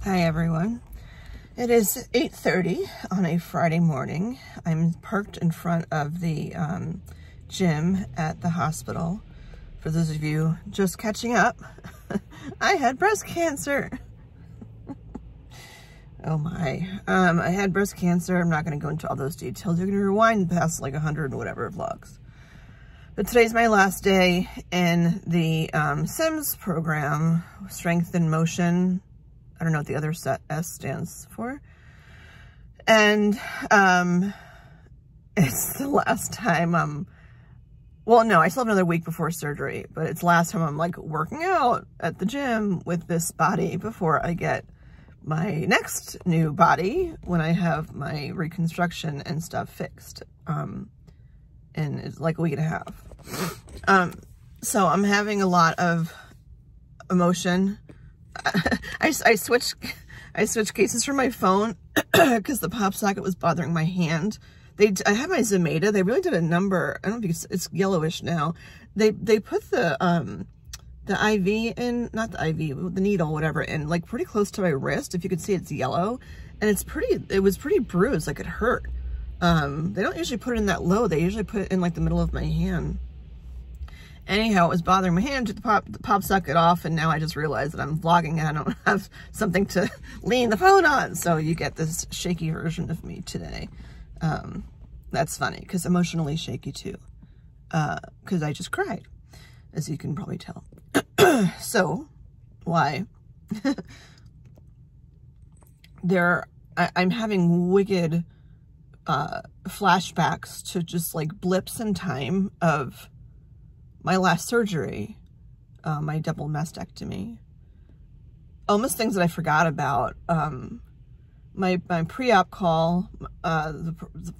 Hi everyone. It is 8:30 on a Friday morning. I'm parked in front of the gym at the hospital. For those of you just catching up, I had breast cancer. Oh my. I had breast cancer. I'm not going to go into all those details. You're going to rewind past like 100 and whatever vlogs. But today's my last day in the Sims program, Strength in Motion. I don't know what the other S stands for. And it's the last time well, no, I still have another week before surgery, but it's the last time I'm like working out at the gym with this body before I get my next new body when I have my reconstruction and stuff fixed. And it's like a week and a half. So I'm having a lot of emotion. I switched cases for my phone because the pop socket was bothering my hand. I had my Zometa. They really did a number. I don't think it's yellowish now. They put the IV in, not the IV, the needle, whatever, in like pretty close to my wrist. If you could see, it's yellow, and it was pretty bruised. Like it hurt. They don't usually put it in that low. They usually put it in like the middle of my hand. Anyhow, it was bothering my hand. Took the pop socket off, and now I just realized that I'm vlogging and I don't have something to lean the phone on. So you get this shaky version of me today. That's funny, because emotionally shaky too. Because I just cried, as you can probably tell. So, why? I'm having wicked flashbacks to just like blips in time of my last surgery, my double mastectomy. Almost things that I forgot about. My pre-op call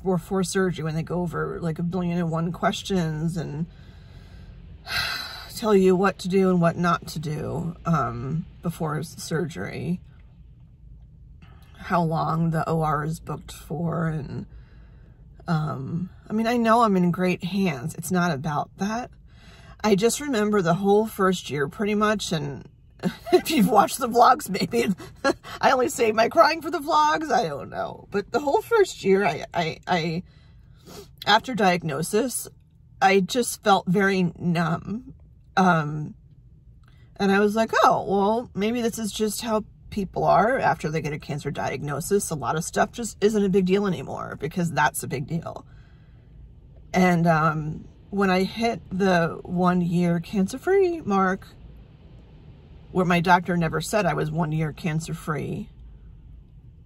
for surgery, when they go over like 1,000,001 questions and tell you what to do and what not to do before surgery, how long the OR is booked for, and I mean, I know I'm in great hands. It's not about that. I just remember the whole first year pretty much, and if you've watched the vlogs, maybe I only save my crying for the vlogs. I don't know. But the whole first year, I after diagnosis, I just felt very numb. And I was like, oh, well, maybe this is just how people are after they get a cancer diagnosis. A lot of stuff just isn't a big deal anymore, because that's a big deal. And when I hit the 1 year cancer-free mark, where my doctor never said I was 1 year cancer-free,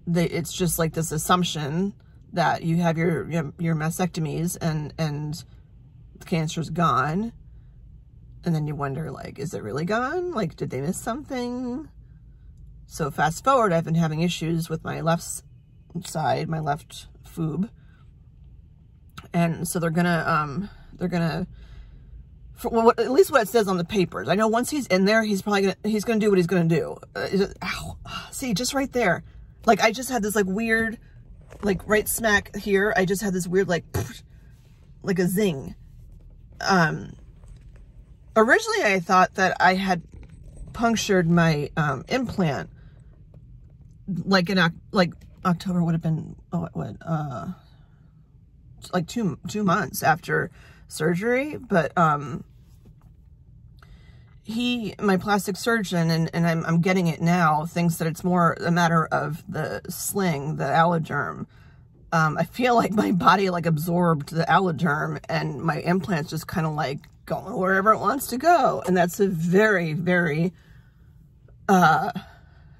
it's just like this assumption that you have your mastectomies and the cancer's gone. And then you wonder, like, is it really gone? Like, did they miss something? So fast forward, I've been having issues with my left side, my left foob. And so they're gonna, at least what it says on the papers. I know once he's in there, he's probably gonna do what he's gonna do. Ow, see, just right there. Like, I just had this like weird, like right smack here. I just had this weird like a zing. Originally I thought that I had punctured my implant like in October would have been like two months after surgery, but my plastic surgeon, and I'm getting it now, thinks that it's more a matter of the sling, the alloderm. I feel like my body like absorbed the alloderm, and my implant's just kind of like going wherever it wants to go, and that's a very, very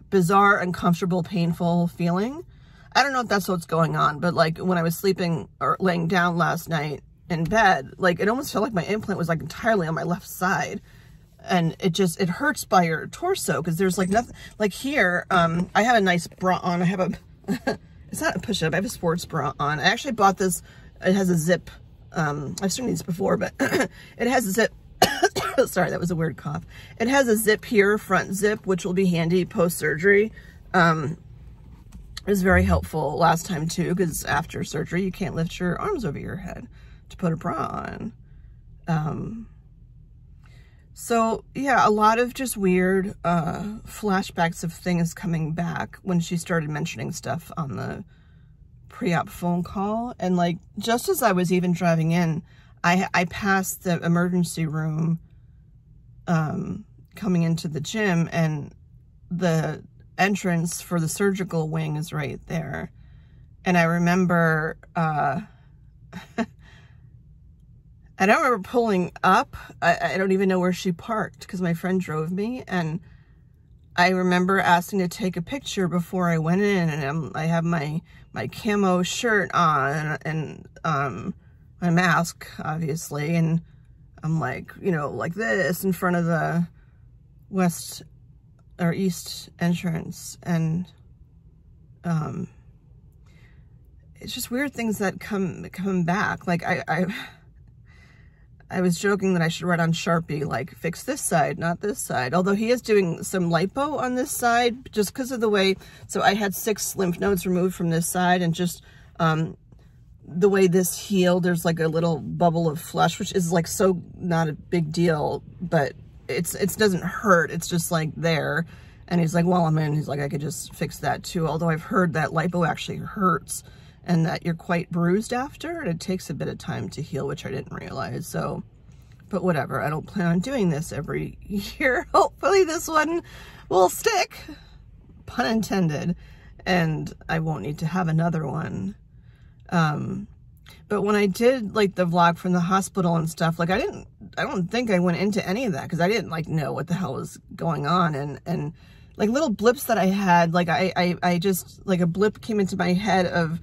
bizarre, uncomfortable, painful feeling. I don't know if that's what's going on, but like when I was sleeping or laying down last night in bed, like it almost felt like my implant was like entirely on my left side, and it hurts by your torso, because there's like nothing like here. I have a nice bra on. I have a it's not a push-up, I have a sports bra on. I actually bought this. It has a zip. I've seen these before, but it has a zip. Sorry, that was a weird cough. It has a zip here, front zip, which will be handy post-surgery. It was very helpful last time too, because after surgery you can't lift your arms over your head to put a bra on. So yeah, a lot of just weird flashbacks of things coming back when she started mentioning stuff on the pre-op phone call. And like, just as I was even driving in, I passed the emergency room coming into the gym, and the entrance for the surgical wing is right there. And I remember, I don't remember pulling up. I don't even know where she parked because my friend drove me. And I remember asking to take a picture before I went in, and I have my camo shirt on and my mask, obviously. And I'm like, you know, like this in front of the west or east entrance. And it's just weird things that come back. Like I was joking that I should write on Sharpie, like, fix this side, not this side. Although he is doing some lipo on this side just because of the way, so I had 6 lymph nodes removed from this side, and just the way this healed, there's like a little bubble of flesh, which is like so not a big deal, but it doesn't hurt. It's just like there. And he's like, well, I'm in. He's like, I could just fix that too. Although I've heard that lipo actually hurts and that you're quite bruised after, and it takes a bit of time to heal, which I didn't realize. So, but whatever. I don't plan on doing this every year. Hopefully this one will stick, pun intended, and I won't need to have another one. But when I did like the vlog from the hospital and stuff, like I don't think I went into any of that because I didn't like know what the hell was going on. And like little blips that I had, like I just, like a blip came into my head of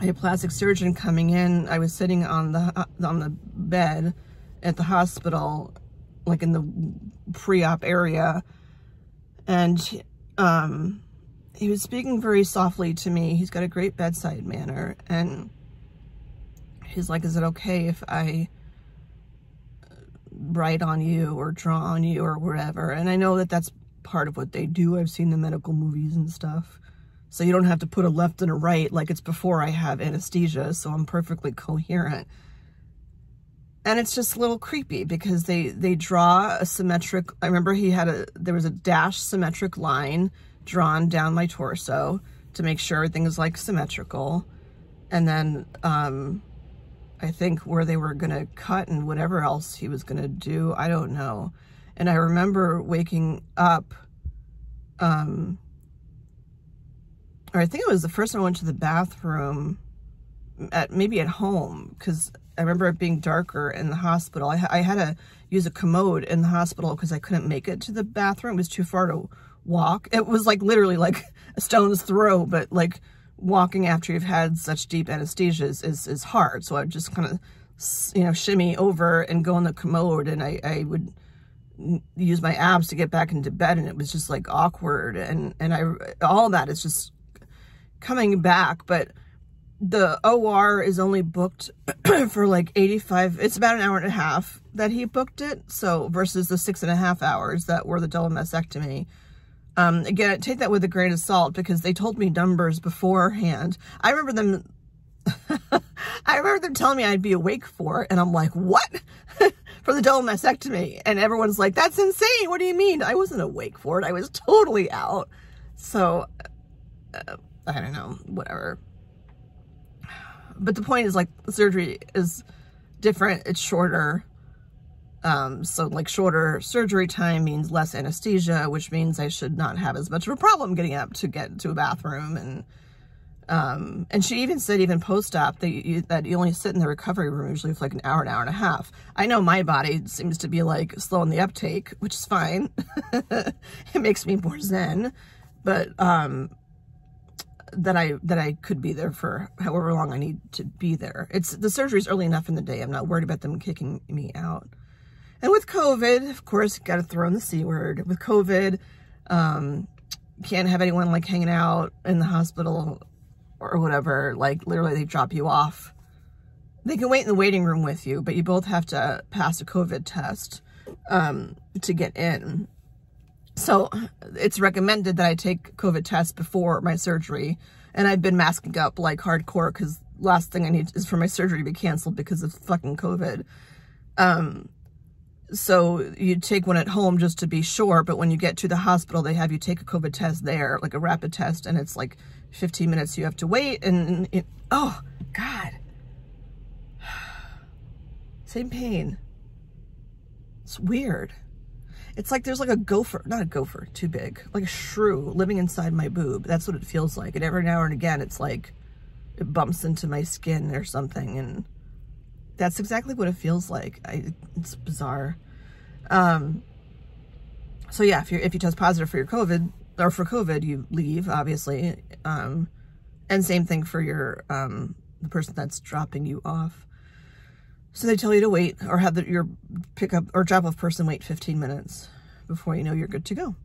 a plastic surgeon coming in. I was sitting on the bed at the hospital, like in the pre-op area, and he was speaking very softly to me. He's got a great bedside manner, and he's like, is it okay if I write on you or draw on you or whatever? And I know that that's part of what they do. I've seen the medical movies and stuff. So you don't have to put a left and a right, like it's before I have anesthesia, so I'm perfectly coherent. And it's just a little creepy because they draw a symmetric, I remember there was a dashed symmetric line drawn down my torso to make sure everything is like symmetrical. And then I think where they were gonna cut and whatever else he was gonna do, I don't know. And I remember waking up, or I think it was the first time I went to the bathroom, maybe at home, because I remember it being darker in the hospital. I had to use a commode in the hospital because I couldn't make it to the bathroom. It was too far to walk. It was like literally like a stone's throw, but like walking after you've had such deep anesthesia is hard. So I'd just kind of, you know, shimmy over and go in the commode, and I would use my abs to get back into bed, and it was just like awkward, and all that is just coming back. But the OR is only booked for like 85, it's about an hour and a half that he booked it, so versus the 6.5 hours that were the double mastectomy. Again, take that with a grain of salt because they told me numbers beforehand. I remember them telling me I'd be awake for it, and I'm like, what? For the double mastectomy? And everyone's like, that's insane. What do you mean? I wasn't awake for it. I was totally out. So, I don't know, whatever. But the point is, like, the surgery is different. It's shorter. So like shorter surgery time means less anesthesia, which means I should not have as much of a problem getting up to get to a bathroom. And she even said, even post-op, that you only sit in the recovery room usually for like an hour and a half. I know my body seems to be like slow in the uptake, which is fine. It makes me more zen, but that I could be there for however long I need to be there. The surgery's early enough in the day. I'm not worried about them kicking me out. And with COVID, of course, got to throw in the C word. With COVID, can't have anyone like hanging out in the hospital or whatever. Like literally they drop you off. They can wait in the waiting room with you, but you both have to pass a COVID test to get in. So it's recommended that I take COVID tests before my surgery. And I've been masking up like hardcore because last thing I need is for my surgery to be canceled because of fucking COVID. So you take one at home just to be sure, but when you get to the hospital, they have you take a COVID test there, like a rapid test, and it's like 15 minutes you have to wait, and oh, God. Same pain. It's weird. It's like there's like a gopher, not a gopher, too big, like a shrew living inside my boob. That's what it feels like. And every now and again, it's like it bumps into my skin or something. And that's exactly what it feels like. It's bizarre. So yeah, if you test positive for your COVID, or for COVID, you leave, obviously. And same thing for your, the person that's dropping you off. So they tell you to wait, or have your pickup or drop-off person wait 15 minutes before you know you're good to go.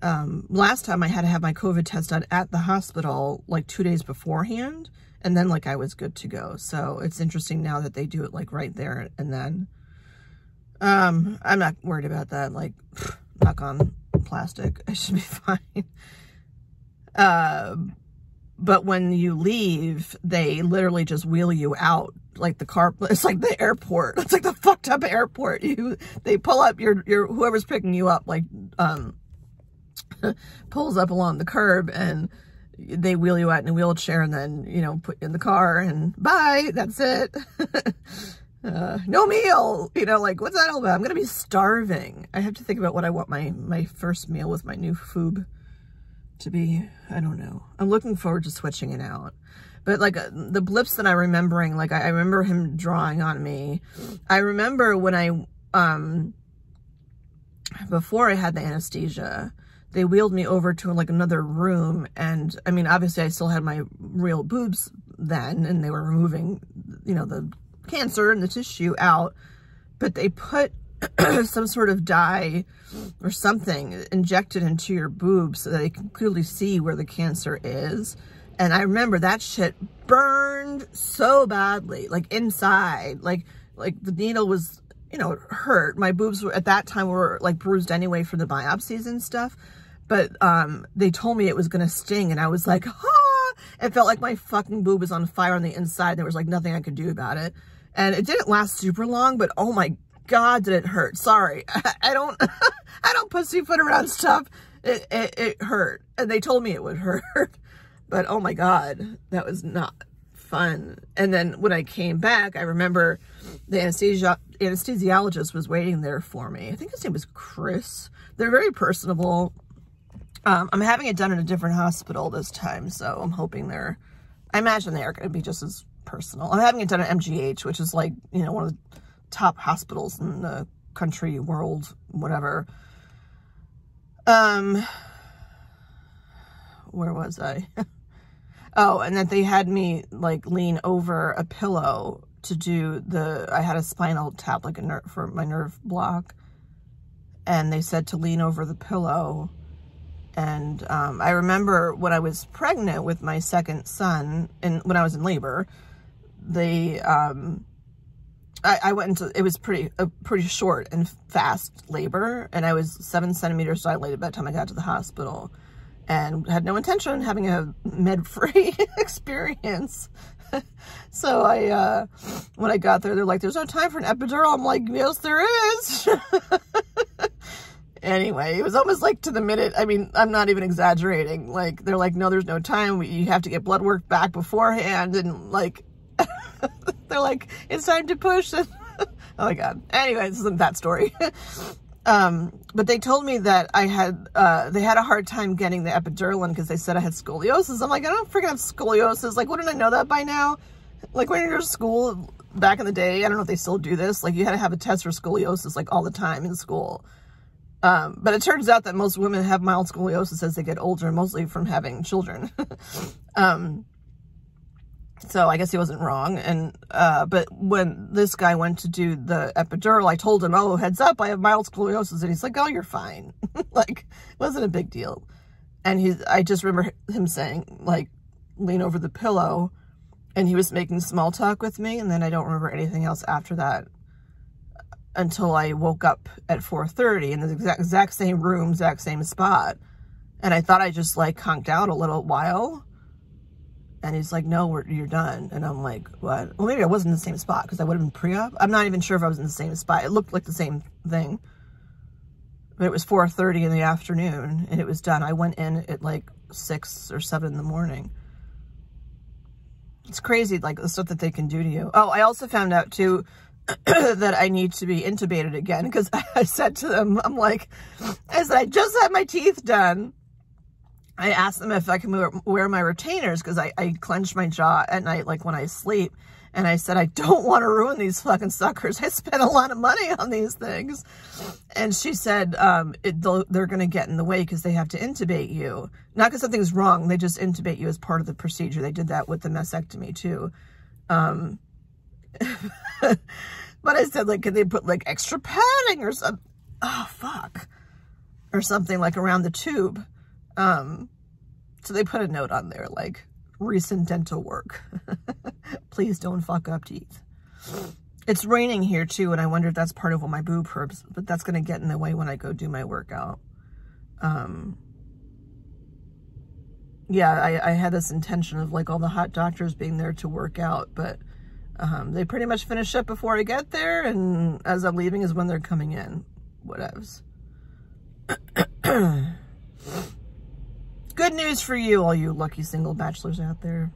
Last time I had to have my COVID test done at the hospital like 2 days beforehand, and then like I was good to go. So it's interesting now that they do it like right there and then. I'm not worried about that. Like, knock on plastic, I should be fine. But when you leave, they literally just wheel you out. Like the car, it's like the airport. It's like the fucked up airport. They pull up your whoever's picking you up, like, pulls up along the curb, and they wheel you out in a wheelchair, and then, you know, put you in the car, and bye, that's it. No meal, you know, like, what's that all about? I'm gonna be starving. I have to think about what I want my first meal with my new food to be. I don't know. I'm looking forward to switching it out. But like the blips that I'm remembering, like I remember him drawing on me. I remember when before I had the anesthesia, they wheeled me over to like another room. And I mean, obviously I still had my real boobs then, and they were removing, you know, the cancer and the tissue out, but they put some sort of dye or something injected into your boobs so that they can clearly see where the cancer is. And I remember that shit burned so badly, like inside, like the needle was, you know, it hurt. My boobs were, at that time, were like bruised anyway from the biopsies and stuff. But they told me it was going to sting, and I was like, ah! It felt like my fucking boob was on fire on the inside. There was like nothing I could do about it. And it didn't last super long, but oh my God, did it hurt. Sorry. I don't pussyfoot around stuff. It hurt. And they told me it would hurt. But oh my God, that was not fun. And then when I came back, I remember the anesthesiologist was waiting there for me. I think his name was Chris. They're very personable. I'm having it done in a different hospital this time, so I'm hoping I imagine they are going to be just as personal. I'm having it done at MGH, which is like, you know, one of the top hospitals in the country, world, whatever. Where was I? Oh, and that they had me like lean over a pillow to do I had a spinal tap, like for my nerve block. And they said to lean over the pillow. And I remember when I was pregnant with my second son, and when I was in labor, I went into, it was a pretty short and fast labor, and I was 7 centimeters dilated by the time I got to the hospital, and had no intention of having a med-free experience. So when I got there, they're like, there's no time for an epidural. I'm like, yes, there is. Anyway, it was almost like to the minute. I mean, I'm not even exaggerating. Like, they're like, no, there's no time. You have to get blood work back beforehand. And like, they're like, it's time to push. Oh my God. Anyway, this isn't that story. But they told me that they had a hard time getting the epidural in because they said I had scoliosis. I'm like, I don't freaking have scoliosis. Like, wouldn't I know that by now? Like, when you're in school back in the day, I don't know if they still do this. Like, you had to have a test for scoliosis like all the time in school. But it turns out that most women have mild scoliosis as they get older, mostly from having children. So I guess he wasn't wrong. And, but when this guy went to do the epidural, I told him, oh, heads up, I have mild scoliosis. And he's like, oh, you're fine. Like, it wasn't a big deal. And I just remember him saying, like, lean over the pillow, and he was making small talk with me. And then I don't remember anything else after that until I woke up at 4:30 in the exact same room, exact same spot. And I thought I just like conked out a little while. And he's like, no, you're done. And I'm like, what? Well, maybe I wasn't in the same spot because I would have been pre-op. I'm not even sure if I was in the same spot. It looked like the same thing. But it was 4:30 in the afternoon and it was done. I went in at like 6 or 7 in the morning. It's crazy, like the stuff that they can do to you. Oh, I also found out too that I need to be intubated again because I said to them, I'm like, I just had my teeth done. I asked them if I can wear my retainers because I clench my jaw at night, like when I sleep. And I said, I don't want to ruin these fucking suckers. I spent a lot of money on these things. And she said, they're going to get in the way because they have to intubate you. Not because something's wrong. They just intubate you as part of the procedure. They did that with the mastectomy too. But I said, like, can they put like extra padding or something? Oh, fuck. Or something like around the tube. So they put a note on there like, recent dental work. Please don't fuck up teeth. It's raining here too, and I wonder if that's part of what my boob hurts, but that's going to get in the way when I go do my workout. Yeah, I had this intention of like all the hot doctors being there to work out, but they pretty much finish up before I get there, and as I'm leaving is when they're coming in. Whatevs. Good news for you, all you lucky single bachelors out there.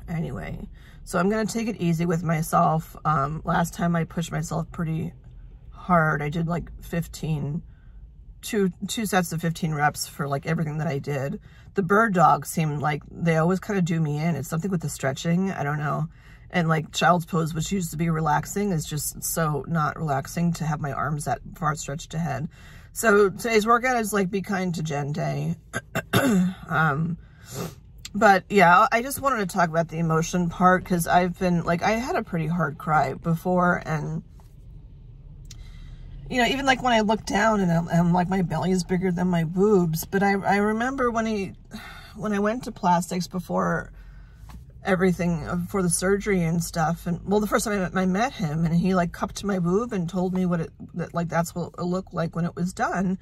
Anyway, so I'm going to take it easy with myself. Last time I pushed myself pretty hard. I did like 2 sets of 15 reps for like everything that I did. The bird dogs seem like they always kind of do me in. It's something with the stretching. I don't know. And like child's pose, which used to be relaxing, is just so not relaxing to have my arms that far stretched ahead. So today's workout is like Be Kind to Jen Day. But yeah, I just wanted to talk about the emotion part because I've been like, I had a pretty hard cry before, and you know, even like when I look down and I'm like, my belly is bigger than my boobs. But I remember when I went to plastics before everything, for the surgery and stuff, and well, the first time I met him, and he like cupped my boob and told me like that's what it looked like when it was done,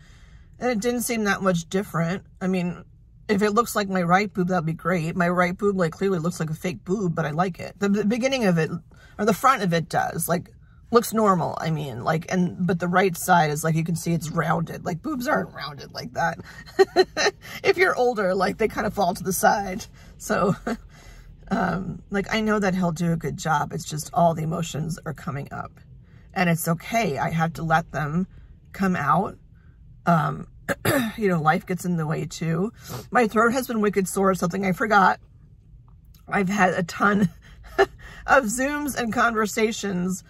and it didn't seem that much different. I mean, if it looks like my right boob, that'd be great. My right boob like clearly looks like a fake boob, but I like it. The beginning of it, or the front of it does, like looks normal. I mean, like, but the right side is like, you can see it's rounded. Like boobs aren't rounded like that. If you're older, like they kind of fall to the side. So like, I know that he'll do a good job. It's just all the emotions are coming up, and it's okay. I have to let them come out. You know, life gets in the way too. My throat has been wicked sore, something I forgot. I've had a ton of Zooms and conversations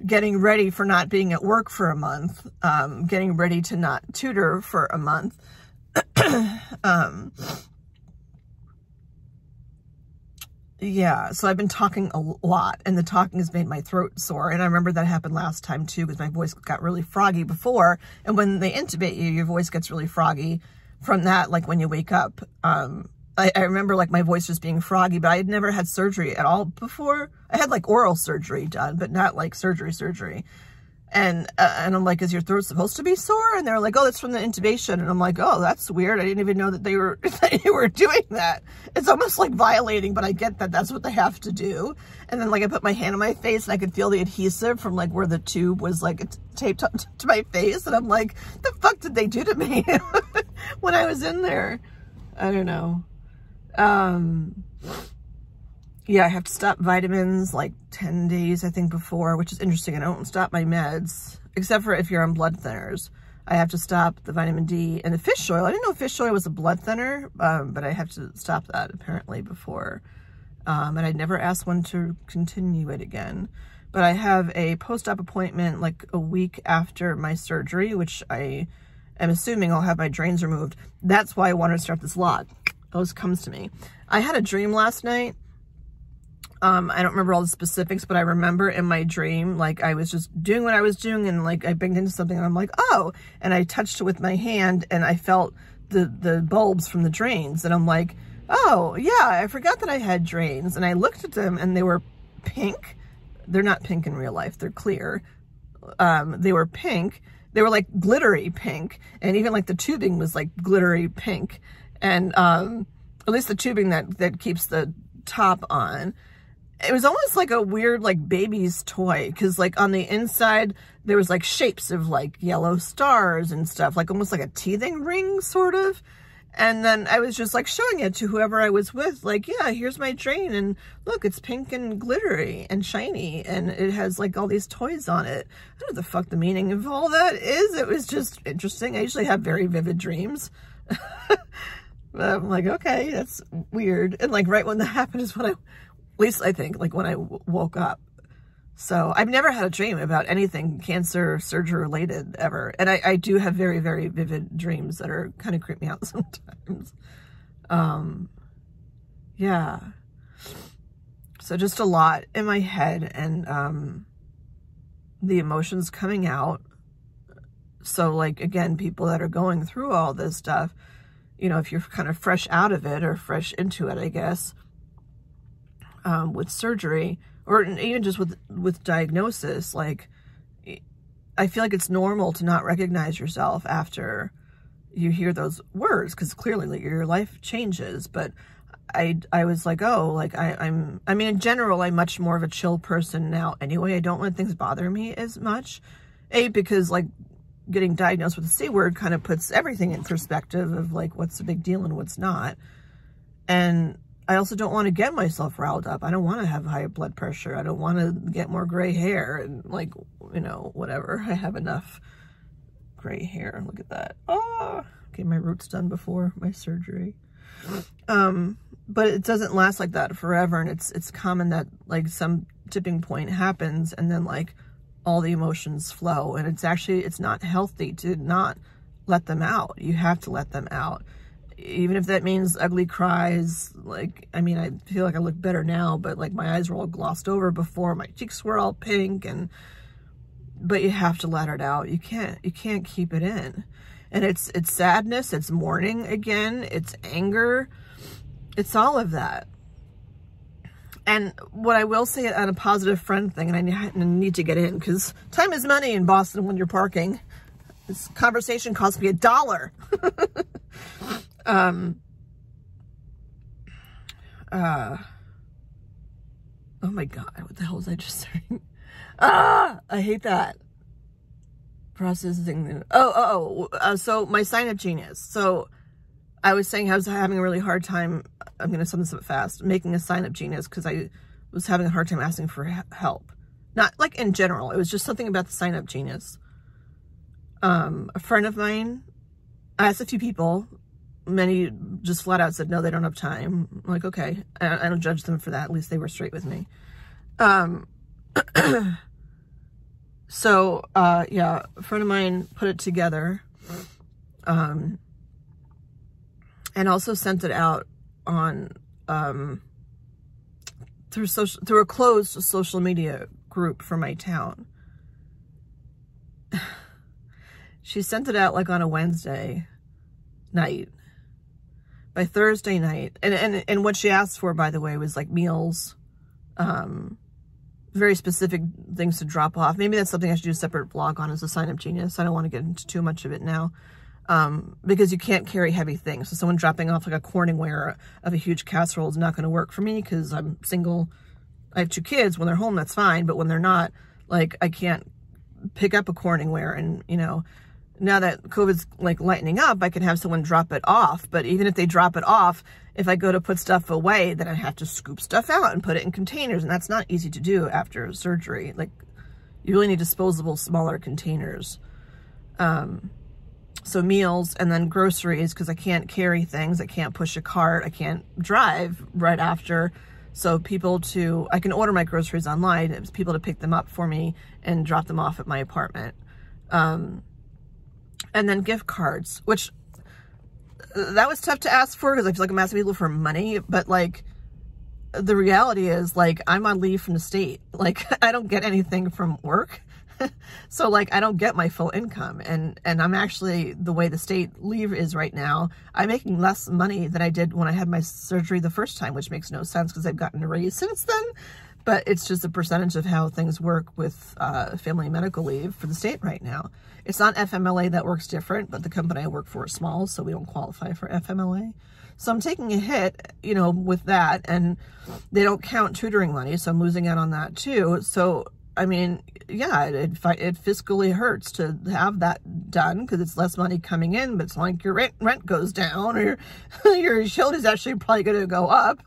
getting ready for not being at work for a month, getting ready to not tutor for a month. Yeah, so I've been talking a lot, and the talking has made my throat sore. And I remember that happened last time too, because my voice got really froggy before. And when they intubate you, your voice gets really froggy from that, like when you wake up. I remember like my voice just being froggy, but I had never had surgery at all before. I had like oral surgery done, but not like surgery. And I'm like, is your throat supposed to be sore? And they're like, oh, that's from the intubation. And I'm like, oh, that's weird. I didn't even know that they were doing that. It's almost like violating, but I get that that's what they have to do. And then like I put my hand on my face and I could feel the adhesive from like where the tube was like taped to my face. And I'm like, the fuck did they do to me when I was in there? I don't know. Yeah, I have to stop vitamins like 10 days, I think, before, which is interesting. I don't stop my meds, except for if you're on blood thinners. I have to stop the vitamin D and the fish oil. I didn't know fish oil was a blood thinner, but I have to stop that apparently before. And I never asked one to continue it again. But I have a post-op appointment like a week after my surgery, which I am assuming I'll have my drains removed. That's why I wanted to start this vlog. It always comes to me. I had a dream last night. I don't remember all the specifics, but I remember in my dream, like I was just doing what I was doing, and like I banged into something and I'm like, oh, and I touched it with my hand and I felt the bulbs from the drains, and I'm like, oh yeah, I forgot that I had drains. And I looked at them and they were pink. They're not pink in real life. They're clear. They were pink. They were like glittery pink. And even like the tubing was like glittery pink. And, at least the tubing that keeps the top on. It was almost like a weird, like, baby's toy, because, like, on the inside, there was, like, shapes of, like, yellow stars and stuff, like, almost like a teething ring, sort of. And then I was just, like, showing it to whoever I was with, like, yeah, here's my drain, and look, it's pink and glittery and shiny, and it has, like, all these toys on it. I don't know what the fuck the meaning of all that is. It was just interesting. I usually have very vivid dreams. But I'm like, okay, that's weird. And, like, right when that happened is when at least I think, like, when I woke up. So I've never had a dream about anything cancer surgery related ever. And I do have very, very vivid dreams that are kind of creep me out sometimes. Yeah. So just a lot in my head, and the emotions coming out. So, like, again, people that are going through all this stuff, you know, if you're kind of fresh out of it or fresh into it, I guess, with surgery, or even just with diagnosis, like, I feel like it's normal to not recognize yourself after you hear those words, because clearly, like, your life changes. But I was like, oh, like, I mean, in general, I'm much more of a chill person now anyway. I don't let things bother me as much. Because, like, getting diagnosed with the C word kind of puts everything in perspective of, like, what's the big deal and what's not. And I also don't want to get myself riled up. I don't want to have high blood pressure. I don't want to get more gray hair and, like, you know, whatever. I have enough gray hair. Look at that. Oh, okay, my roots done before my surgery. But it doesn't last like that forever. And it's common that, like, some tipping point happens and then, like, all the emotions flow, and it's not healthy to not let them out. You have to let them out, even if that means ugly cries. Like, I mean, I feel like I look better now, but, like, my eyes were all glossed over before, my cheeks were all pink, but you have to let it out. You can't keep it in. And it's sadness, it's mourning again, it's anger, it's all of that. And what I will say on a positive friend thing, and I need to get in, because time is money in Boston when you're parking. This conversation cost me $1. Oh my God, what the hell was I just saying? I hate that. Processing. So my sign-up genius. So I was saying I was having a really hard time, I'm going to sum this up fast, making a sign-up genius, because I was having a hard time asking for help. Not, like, in general. It was just something about the sign-up genius. A friend of mine, I asked a few people, many just flat out said, no, they don't have time. I'm like, okay, I don't judge them for that. At least they were straight with me. So, yeah, a friend of mine put it together. And also sent it out on, through a closed social media group for my town. She sent it out, like, on a Wednesday night. By Thursday night, and what she asked for, by the way, was, like, meals, very specific things to drop off. Maybe that's something I should do a separate vlog on as a sign-up genius. I don't want to get into too much of it now. Because you can't carry heavy things. So someone dropping off, like, a Corningware of a huge casserole is not going to work for me, because I'm single. I have 2 kids. When they're home, that's fine. But when they're not, like, I can't pick up a Corningware. And, you know, now that COVID's, like, lightening up, I can have someone drop it off. But even if they drop it off, if I go to put stuff away, then I have to scoop stuff out and put it in containers. And that's not easy to do after surgery. Like, you really need disposable, smaller containers. So meals, and then groceries, because I can't carry things. I can't push a cart. I can't drive right after. So I can order my groceries online. It's people to pick them up for me and drop them off at my apartment. And then gift cards, which that was tough to ask for, because I feel like I'm asking people for money. But, like, the reality is, like, I'm on leave from the state. Like, I don't get anything from work. So, like, I don't get my full income, and I'm actually, the way the state leave is right now, I'm making less money than I did when I had my surgery the first time, which makes no sense, because I've gotten a raise since then. but it's just a percentage of how things work with family medical leave for the state right now. It's not FMLA that works different, but the company I work for is small, so we don't qualify for FMLA. So I'm taking a hit, you know, with that, and they don't count tutoring money, so I'm losing out on that too. So, I mean, yeah, it fiscally hurts to have that done because it's less money coming in, but it's not like your rent goes down or your utilities actually probably going to go up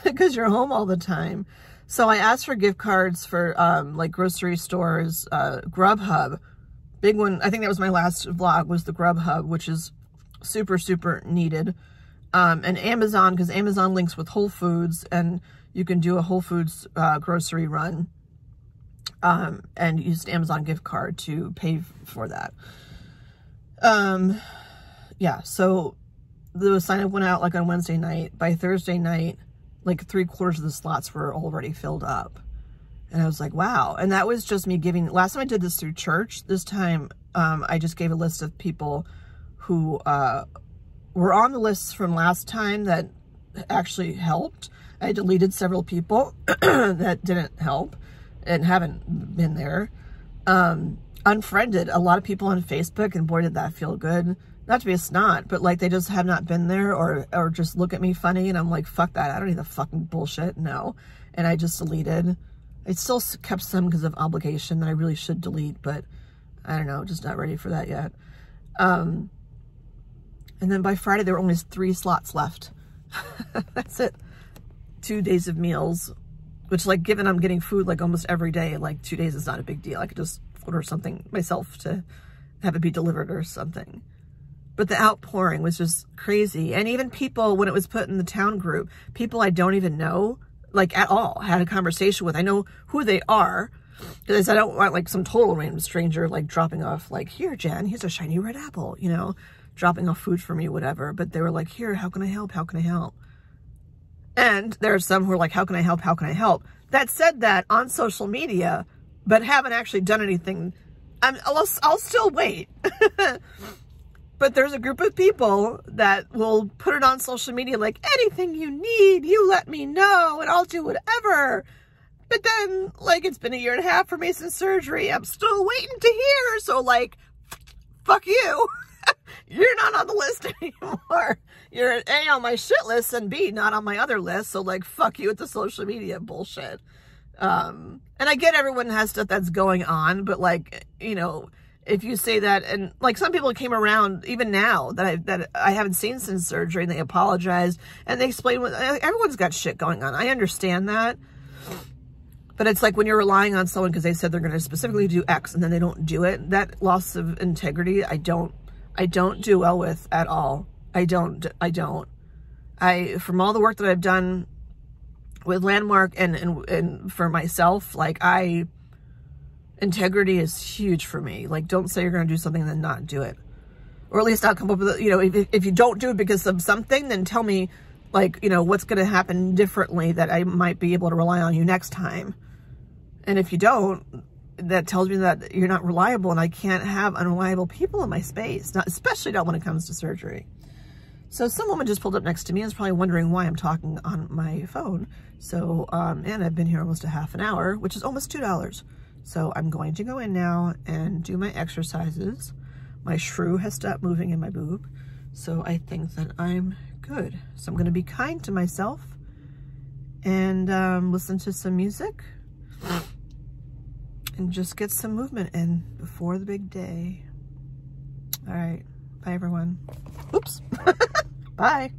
because you're home all the time. So I asked for gift cards for like grocery stores, Grubhub. Big one, I think that was my last vlog, was the Grubhub, which is super, super needed. And Amazon, because Amazon links with Whole Foods, and you can do a Whole Foods grocery run and use an Amazon gift card to pay for that. Yeah, so the sign-up went out like on Wednesday night. By Thursday night, like 3/4 of the slots were already filled up. And I was like, wow. And that was just me giving, last time I did this through church. This time, I just gave a list of people who were on the lists from last time that actually helped. I deleted several people that didn't help and haven't been there. Unfriended a lot of people on Facebook, and boy, did that feel good. Not to be a snot, but like they just have not been there or just look at me funny, and I'm like, fuck that. I don't need the fucking bullshit. No. And I just deleted. I still kept some because of obligation that I really should delete, but I don't know, just not ready for that yet. And then by Friday, there were only 3 slots left. That's it. 2 days of meals, which, like, given I'm getting food like almost every day, like 2 days is not a big deal. I could just order something myself to have it be delivered or something. But the outpouring was just crazy. And even people, when it was put in the town group, people I don't even know, like at all, had a conversation with. I know who they are, because I don't want like some total random stranger like dropping off like, here, Jen, here's a shiny red apple, you know, dropping off food for me, whatever. But they were like, here, how can I help? How can I help? And there are some who are like, how can I help? How can I help? That said that on social media, but haven't actually done anything. I'll still wait. But there's a group of people that will put it on social media like, anything you need, you let me know and I'll do whatever. But then, like, it's been 1.5 years for me since surgery. I'm still waiting to hear. So, like, fuck you. You're not on the list anymore. You're A, on my shit list, and B, not on my other list. So, like, fuck you with the social media bullshit. And I get everyone has stuff that's going on, but, like, you know, if you say that, and like some people came around even now that I haven't seen since surgery, and they apologized and they explained what everyone's got shit going on. I understand that, but it's like when you're relying on someone because they said they're going to specifically do X and then they don't do it. That loss of integrity, I don't do well with at all. I don't. From all the work that I've done with Landmark and for myself, like integrity is huge for me. Like, don't say you're going to do something and then not do it. Or at least not come up with, you know, if you don't do it because of something, then tell me, like, you know, what's going to happen differently that I might be able to rely on you next time. And if you don't, that tells me that you're not reliable, and I can't have unreliable people in my space, especially not when it comes to surgery. So some woman just pulled up next to me and is probably wondering why I'm talking on my phone. So, and I've been here almost a half an hour, which is almost $2. So I'm going to go in now and do my exercises. My shrew has stopped moving in my boob, so I think that I'm good. So I'm going to be kind to myself and listen to some music and just get some movement in before the big day. All right. Bye, everyone. Oops. Bye.